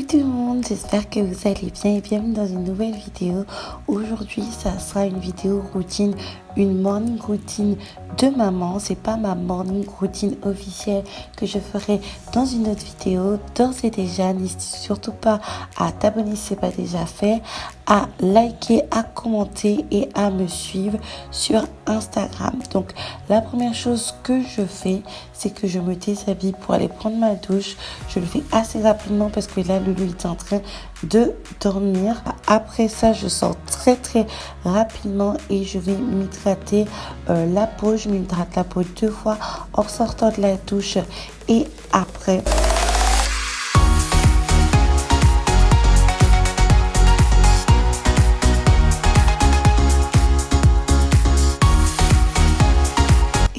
tout le monde, j'espère que vous allez bien et bienvenue dans une nouvelle vidéo. Aujourd'hui, ça sera une vidéo routine, une morning routine de maman. C'est pas ma morning routine officielle que je ferai dans une autre vidéo. D'ores et déjà, n'hésite surtout pas à t'abonner si ce n'est pas déjà fait, à liker, à commenter et à me suivre sur Instagram. Donc, la première chose que je fais, c'est que je me déshabille pour aller prendre ma douche. Je le fais assez rapidement parce que là, Loulou est en train de dormir. Après ça, je sors très rapidement et je vais m'hydrater la peau. Je m'hydrate la peau 2 fois en sortant de la douche et après.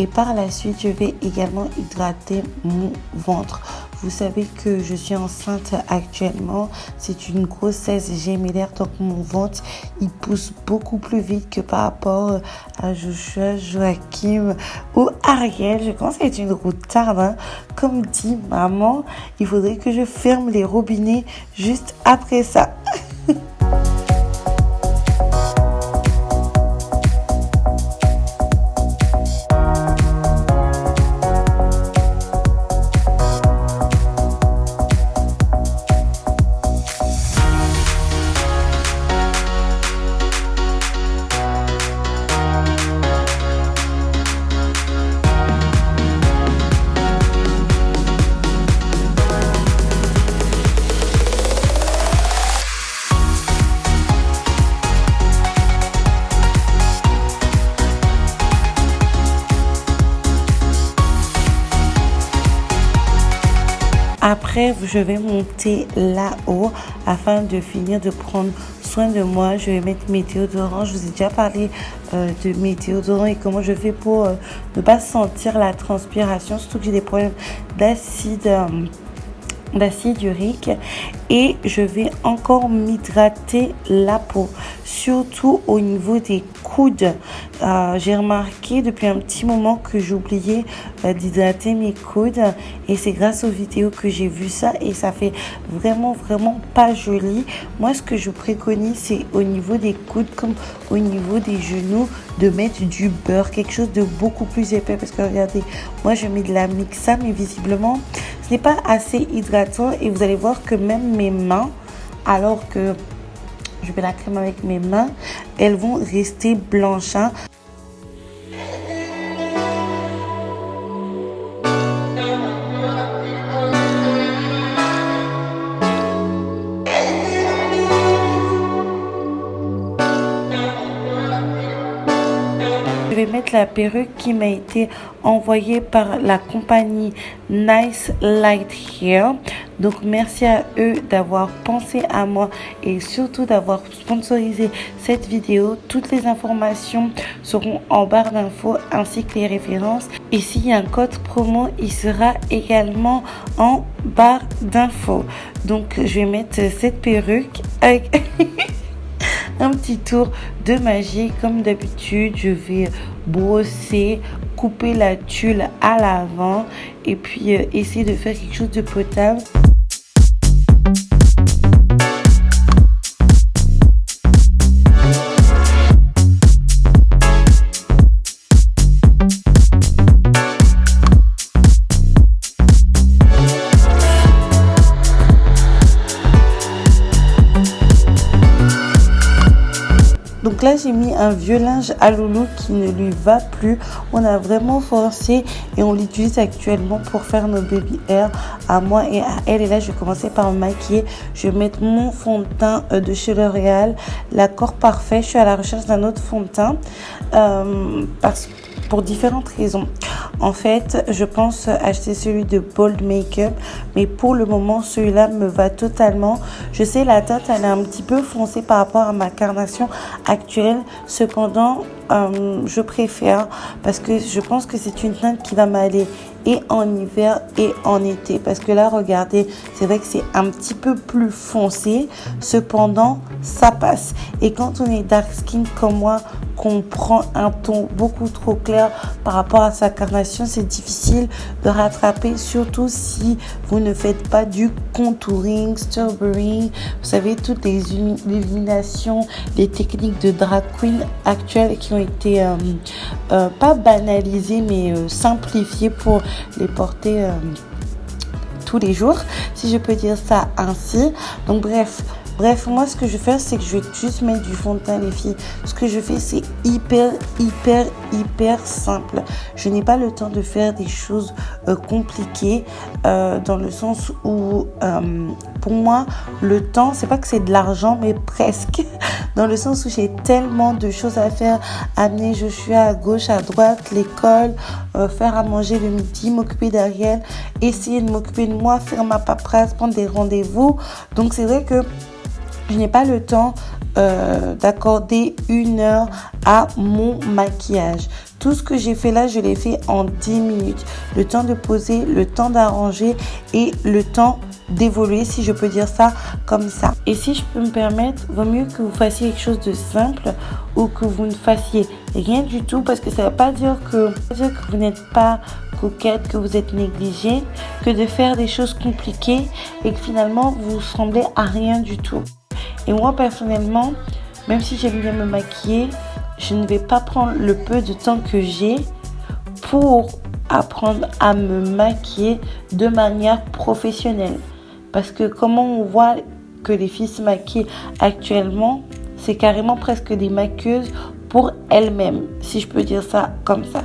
Et par la suite, je vais également hydrater mon ventre. Vous savez que je suis enceinte actuellement. C'est une grossesse gémellaire, donc mon ventre, il pousse beaucoup plus vite que par rapport à Joshua, Joachim ou Ariel. Je pense que c'est une routarde, hein. Comme dit maman, il faudrait que je ferme les robinets juste après ça. Après, je vais monter là-haut afin de finir de prendre soin de moi. Je vais mettre mes déodorants. Je vous ai déjà parlé de mes déodorants et comment je fais pour ne pas sentir la transpiration, surtout que j'ai des problèmes d'acide urique. Et je vais encore m'hydrater la peau, surtout au niveau des coudes. J'ai remarqué depuis un petit moment que j'oubliais d'hydrater mes coudes et c'est grâce aux vidéos que j'ai vu ça et ça fait vraiment pas joli. Moi, ce que je préconise, c'est au niveau des coudes comme au niveau des genoux de mettre du beurre, quelque chose de beaucoup plus épais, parce que regardez, moi je mets de la Mixa mais visiblement ce n'est pas assez hydratant et vous allez voir que même mes mains, alors que je mets la crème avec mes mains, elles vont rester blanches, hein. Je vais mettre la perruque qui m'a été envoyée par la compagnie Nice Light Hair. Donc merci à eux d'avoir pensé à moi et surtout d'avoir sponsorisé cette vidéo. Toutes les informations seront en barre d'infos ainsi que les références. Et s'il y a un code promo, il sera également en barre d'infos. Donc je vais mettre cette perruque avec un petit tour de magie. Comme d'habitude, je vais brosser, couper la tulle à l'avant et puis essayer de faire quelque chose de potable. Donc là, j'ai mis un vieux linge à Loulou qui ne lui va plus. On a vraiment forcé et on l'utilise actuellement pour faire nos baby hair à moi et à elle. Et là, je vais commencer par me maquiller. Je vais mettre mon fond de teint de chez L'Oréal, l'accord parfait. Je suis à la recherche d'un autre fond de teint pour différentes raisons. En fait, je pense acheter celui de Bold Makeup, mais pour le moment, celui-là me va totalement. Je sais, la teinte, elle est un petit peu foncée par rapport à ma carnation actuelle. Cependant, je préfère parce que je pense que c'est une teinte qui va m'aller et en hiver et en été. Parce que là, regardez, c'est vrai que c'est un petit peu plus foncé. Cependant, ça passe. Et quand on est dark skin comme moi, qu'on prend un ton beaucoup trop clair par rapport à sa carnation, c'est difficile de rattraper, surtout si vous ne faites pas du contouring, strawberry, vous savez, toutes les illuminations, les techniques de drag queen actuelles qui ont été pas banalisées mais simplifiées pour les porter tous les jours, si je peux dire ça ainsi. Donc bref, moi ce que je vais faire, c'est que je vais juste mettre du fond de teint, les filles. Ce que je fais, c'est hyper simple. Je n'ai pas le temps de faire des choses compliquées, dans le sens où pour moi le temps, c'est pas que c'est de l'argent, mais presque, dans le sens où j'ai tellement de choses à faire, amener Joshua à gauche, à droite, l'école, faire à manger le midi, m'occuper d'Ariel, essayer de m'occuper de moi, faire ma paperasse, prendre des rendez-vous. Donc c'est vrai que je n'ai pas le temps d'accorder 1 heure à mon maquillage. Tout ce que j'ai fait là, je l'ai fait en 10 minutes. Le temps de poser, le temps d'arranger et le temps d'évoluer, si je peux dire ça comme ça. Et si je peux me permettre, vaut mieux que vous fassiez quelque chose de simple ou que vous ne fassiez rien du tout, parce que ça ne veut pas dire que vous n'êtes pas coquette, que vous êtes négligée, que de faire des choses compliquées et que finalement vous ressemblez à rien du tout. Et moi personnellement, même si j'aime bien me maquiller, je ne vais pas prendre le peu de temps que j'ai pour apprendre à me maquiller de manière professionnelle. Parce que comment on voit que les filles se maquillent actuellement, c'est carrément presque des maquilleuses pour elles-mêmes, si je peux dire ça comme ça.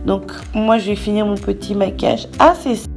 Donc moi je vais finir mon petit maquillage assez simple.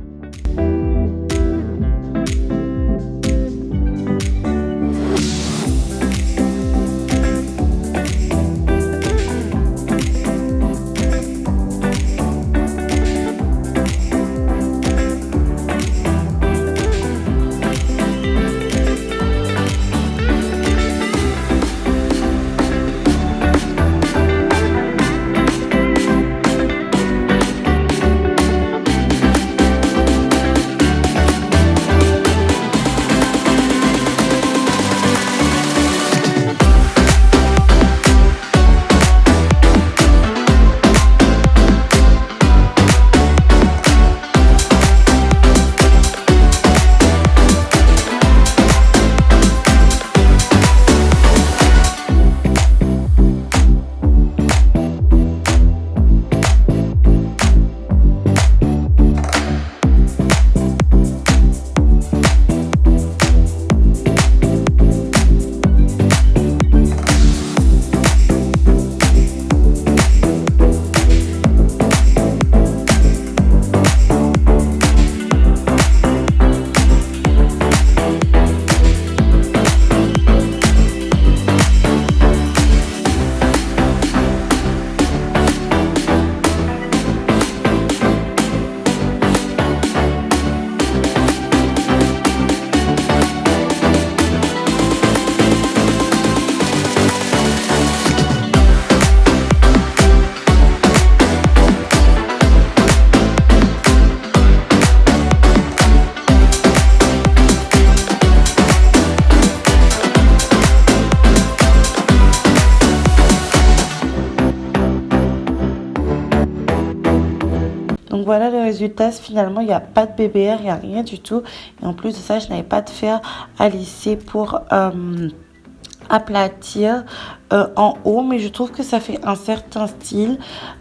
Donc voilà le résultat. Finalement, il n'y a pas de BBR, il n'y a rien du tout. Et en plus de ça, je n'avais pas de fer à lisser pour aplatir en haut, mais je trouve que ça fait un certain style.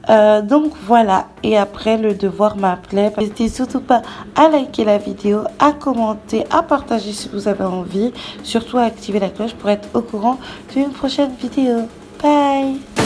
Donc voilà, et après le devoir m'appelait. N'hésitez surtout pas à liker la vidéo, à commenter, à partager si vous avez envie, surtout à activer la cloche pour être au courant d'une prochaine vidéo. Bye.